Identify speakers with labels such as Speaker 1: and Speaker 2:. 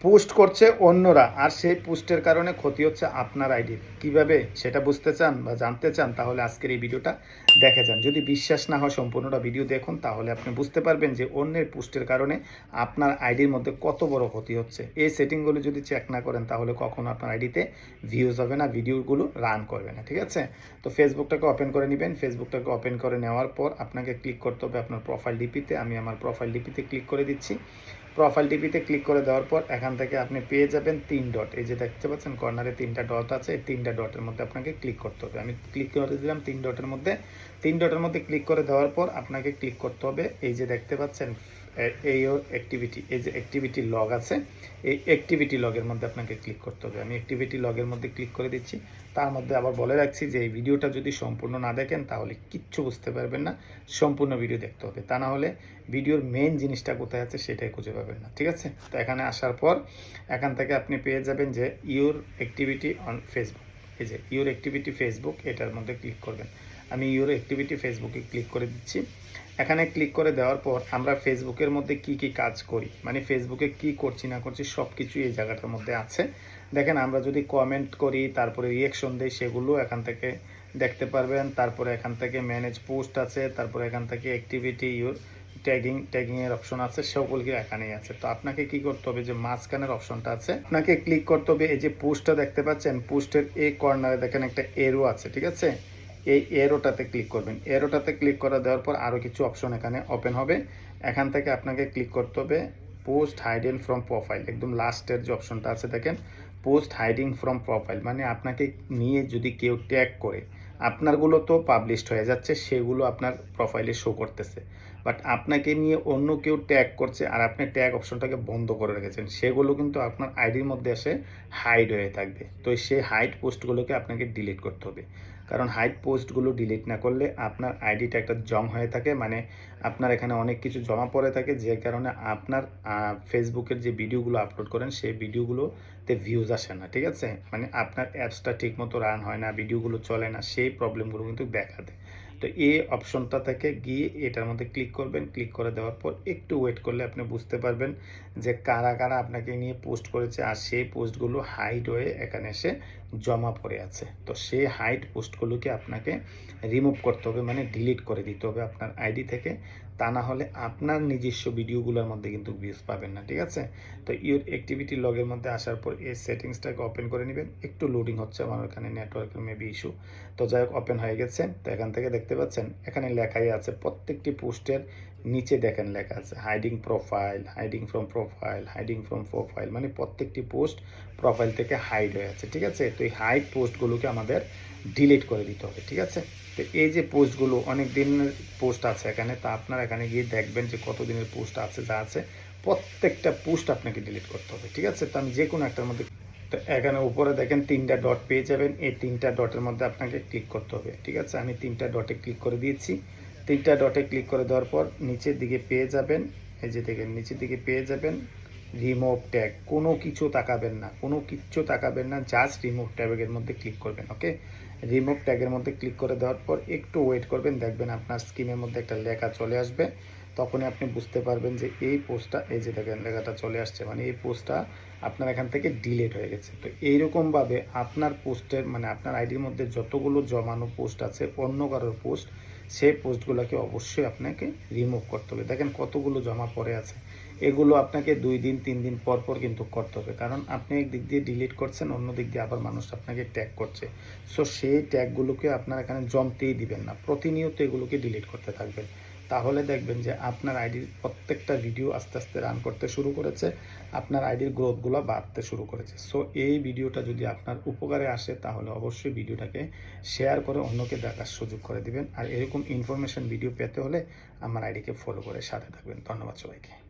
Speaker 1: Post করছে অন্যরা, আর সেই পোস্টের কারণে ক্ষতি হচ্ছে আপনার আইডির। কিভাবে সেটা বুঝতে চান বা জানতে চান, তাহলে আজকের এই ভিডিওটা দেখে যান। যদি বিশ্বাস না হয় সম্পূর্ণটা ভিডিও দেখুন, তাহলে আপনি বুঝতে পারবেন যে অন্যের পোস্টের কারণে আপনার আইডির মধ্যে কত বড় ক্ষতি হচ্ছে। এই সেটিংগুলো যদি চেক না করেন, তাহলে কখনো আপনার আইডিতে ভিউজ হবে না, ভিডিওগুলো রান করবে না। ঠিক আছে, তো ফেসবুকটাকে ওপেন করে নেবেন। ফেসবুকটাকে ওপেন করে নেওয়ার পর আপনাকে ক্লিক করতে হবে আপনার প্রোফাইল ডিপিতে। আমি আমার প্রোফাইল ডিপিতে ক্লিক করে দিচ্ছি। প্রোফাইল ডিপিতে ক্লিক করে দেওয়ার পর এখান থেকে আপনি পেয়ে যাবেন 3 ডট। এই যে দেখতে পাচ্ছেন কর্নারে 3টা ডট আছে, এই 3টা ডটের মধ্যে আপনাকে ক্লিক করতে হবে। আমি ক্লিক করে দিলাম 3 ডটের মধ্যে। 3 ডটের মধ্যে ক্লিক করে দেওয়ার পর আপনাকে ক্লিক করতে হবে, এই যে দেখতে পাচ্ছেন এই ওর অ্যাক্টিভিটি, এই যে অ্যাক্টিভিটি লগ আছে, এই অ্যাক্টিভিটি লগের মধ্যে আপনাকে ক্লিক করতে হবে। আমি অ্যাক্টিভিটি লগের মধ্যে ক্লিক করে দিচ্ছি। তার মধ্যে আবার বলে রাখছি যে এই ভিডিওটা যদি সম্পূর্ণ না দেখেন, তাহলে কিচ্ছু বুঝতে পারবেন না। সম্পূর্ণ ভিডিও দেখতে হবে, তা না হলে ভিডিওর মেইন জিনিসটা কোথায় আছে সেটাই খুঁজে পাবেন না। ঠিক আছে, তো এখানে আসার পর এখান থেকে আপনি পেয়ে যাবেন যে ইউর অ্যাক্টিভিটি অন ফেসবুক। এই যে ইউর অ্যাক্টিভিটি ফেসবুক, এটার মধ্যে ক্লিক করবেন। আমি ইউর অ্যাক্টিভিটি ফেসবুকে ক্লিক করে দিচ্ছি। এখানে ক্লিক করে দেওয়ার পর আমরা ফেসবুকের মধ্যে কি কি কাজ করি, মানে ফেসবুকে কি করছি না করছি সব কিছু এই জায়গাটার মধ্যে আছে। দেখেন, আমরা যদি কমেন্ট করি, তারপরে রিয়েকশন দিই, সেগুলো এখান থেকে দেখতে পারবেন। তারপরে এখান থেকে ম্যানেজ পোস্ট আছে, তারপরে এখান থেকে অ্যাক্টিভিটি ইউর ট্যাগিংয়ের অপশন আছে, সকলকে এখানেই আছে। তো আপনাকে কি করতে হবে, যে মাঝখানের অপশনটা আছে, আপনাকে ক্লিক করতে হবে। এই যে পোস্টটা দেখতে পাচ্ছেন, পোস্টের এই কর্নারে দেখেন একটা এরো আছে। ঠিক আছে, এই এরোটাতে ক্লিক করবেন। এরোটাতে ক্লিক করে দেওয়ার পর আরও কিছু অপশন এখানে ওপেন হবে। এখান থেকে আপনাকে ক্লিক করতে হবে পোস্ট হাইডেন ফ্রম প্রোফাইল। একদম লাস্টের যে অপশনটা আছে দেখেন, পোস্ট হাইডিং ফ্রম প্রোফাইল, মানে আপনাকে নিয়ে যদি কেউ ট্যাগ করে, আপনারগুলো তো পাবলিশড হয়ে যাচ্ছে, সেগুলো আপনার প্রোফাইলে শো করতেছে। বাট আপনাকে নিয়ে অন্য কেউ ট্যাগ করছে, আর আপনি ট্যাগ অপশনটাকে বন্ধ করে রেখেছেন, সেগুলো কিন্তু আপনার আইডির মধ্যে এসে হাইড হয়ে থাকবে। তো সেই হাইড পোস্টগুলোকে আপনাকে ডিলিট করতে হবে। কারণ হাইড পোস্টগুলো ডিলিট না করলে আপনার আইডিটা একটা জং হয়ে থাকে, মানে আপনার এখানে অনেক কিছু জমা পড়ে থাকে, যে কারণে আপনার ফেসবুকের যে ভিডিওগুলো আপলোড করেন, সেই ভিডিওগুলোতে ভিউজ আসে না। ঠিক আছে, মানে আপনার অ্যাপসটা ঠিকমতো রান হয় না, ভিডিওগুলো চলে না, সেই প্রবলেমগুলো কিন্তু দেখা দেয়। তো এই অপশনটা থেকে গিয়ে এটার মধ্যে ক্লিক করবেন। ক্লিক করে দেওয়ার পর একটু ওয়েট করলে আপনি বুঝতে পারবেন যে কারা কারা আপনাকে নিয়ে পোস্ট করেছে, আর সেই পোস্টগুলো হাইড হয়ে এখানে এসে জমা পড়ে আছে। তো সেই হাইড পোস্টগুলোকে আপনাকে রিমুভ করতে হবে, মানে ডিলিট করে দিতে হবে আপনার আইডি থেকে। তা না হলে আপনার নিজস্ব ভিডিওগুলোর মধ্যে কিন্তু ভিউজ পাবেন না। ঠিক আছে, তো ইউর অ্যাক্টিভিটি লগের মধ্যে আসার পর এই সেটিংসটাকে ওপেন করে নেবেন। একটু লোডিং হচ্ছে, আমার এখানে নেটওয়ার্কের মেবি ইস্যু। তো যাই হোক, ওপেন হয়ে গেছে। তো এখান থেকে দেখতে পাচ্ছেন এখানে লেখাই আছে, প্রত্যেকটি পোস্টের নিচে দেখেন লেখা আছে hiding profile, hiding from profile, hiding from profile, মানে প্রত্যেকটি পোস্ট প্রোফাইল থেকে হাইড হয়ে আছে। ঠিক আছে, তো এই হাইড পোস্টগুলোকে আমাদের ডিলিট করে দিতে হবে। ঠিক আছে, তো এই যে পোস্টগুলো অনেক দিনের পোস্ট আছে এখানে, তা আপনারা এখানে গিয়ে দেখবেন যে কত দিনের পোস্ট আছে, যা আছে প্রত্যেকটা পোস্ট আপনাকে ডিলিট করতে হবে। ঠিক আছে, তো আমি যে কোনো একটার মধ্যে, তো এখানে উপরে দেখেন 3টা ডট পেয়ে যাবেন, এই 3টা ডটের মধ্যে আপনাকে ক্লিক করতে হবে। ঠিক আছে, আমি 3টা ডটে ক্লিক করে দিয়েছি। 3টা ডটে ক্লিক করে দেওয়ার পর নিচের দিকে পেয়ে যাবেন, এই যে দেখেন নিচের দিকে পেয়ে যাবেন রিমুভ ট্যাগ। কোনো কিছু তাকাবেন না, কোনো কিচ্ছু তাকাবেন না, জাস্ট রিমুভ ট্যাগের মধ্যে ক্লিক করবেন। ওকে, রিমুভ ট্যাগের মধ্যে ক্লিক করে দেওয়ার পর একটু ওয়েট করবেন, দেখবেন আপনার স্ক্রিনের মধ্যে একটা লেখা চলে আসবে। তখনই আপনি বুঝতে পারবেন যে এই পোস্টটা, এই যে দেখেন লেখাটা চলে আসছে, মানে এই পোস্টটা আপনার এখান থেকে ডিলিট হয়ে গেছে। তো এইরকমভাবে আপনার পোস্টের, মানে আপনার আইডির মধ্যে যতগুলো জমানো পোস্ট আছে অন্য কারোর পোস্ট, সেই পোস্টগুলোকে অবশ্যই আপনাকে রিমুভ করতে হবে। দেখেন কতগুলো জমা পড়ে আছে, এগুলো আপনাকে 2 দিন 3 দিন পর পর কিন্তু করতে হবে, কারণ আপনি এক দিক দিয়ে ডিলিট করছেন, অন্য দিক দিয়ে আবার মানুষ আপনাকে ট্যাগ করছে। সো সেই ট্যাগগুলোকে আপনার এখানে জমতেই দিবেন না, প্রতিনিয়ত এগুলোকে ডিলিট করতে থাকবেন। তাহলে দেখবেন যে আপনার আইডির প্রত্যেকটা ভিডিও আস্তে আস্তে রান করতে শুরু করেছে, আপনার আইডির গ্রোথগুলো বাড়তে শুরু করেছে। সো এই ভিডিওটা যদি আপনার উপকারে আসে, তাহলে অবশ্যই ভিডিওটাকে শেয়ার করে অন্যকে দেখার সুযোগ করে দিবেন। আর এরকম ইনফরমেশন ভিডিও পেতে হলে আমার আইডিকে ফলো করে সাথে থাকবেন। ধন্যবাদ সবাইকে।